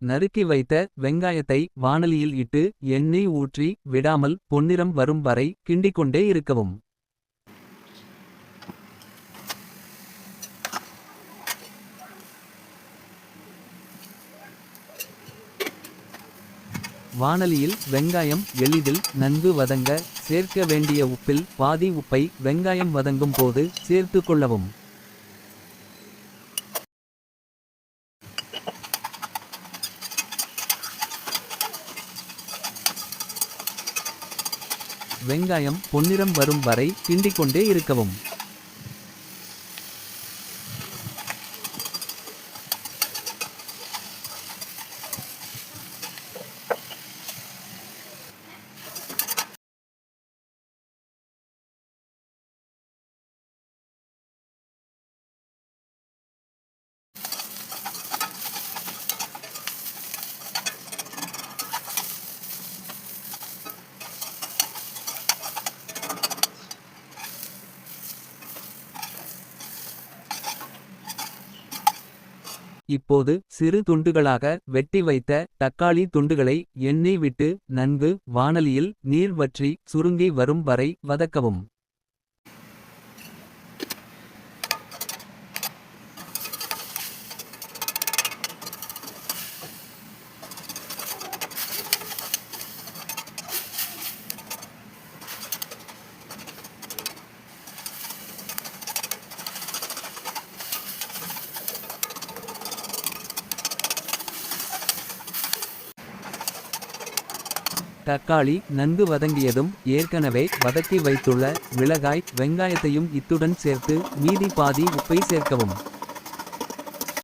நறுக்கி வைத்த வெங்காயத்தை வாணலியில் இட்டு எண்ணெய் ஊற்றி விடாமல் பொன்னிறம் வரும் வரை கிண்டிக்கொண்டே இருக்கவும். வாணலியில் வெங்காயம் எளிதில் நன்கு வதங்க சேர்க்க வேண்டிய உப்பில் பாதி உப்பை வெங்காயம் வதங்கும் போது சேர்த்து கொள்ளவும். வெங்காயம் பொன்னிறம் வரும் வரை கிண்டிக்கொண்டே இருக்கவும். இப்போது சிறு துண்டுகளாக வெட்டி வைத்த தக்காளி துண்டுகளை எண்ணெய் விட்டு நன்கு வாணலியில் நீர் வற்றி சுருங்கி வரும் வரை வதக்கவும். தக்காளி நன்கு வதங்கியதும் ஏற்கனவே வதக்கி வைத்துள்ள மிளகாய் வெங்காயத்தையும் இத்துடன் சேர்த்து மீதி பாதி உப்பை சேர்க்கவும்.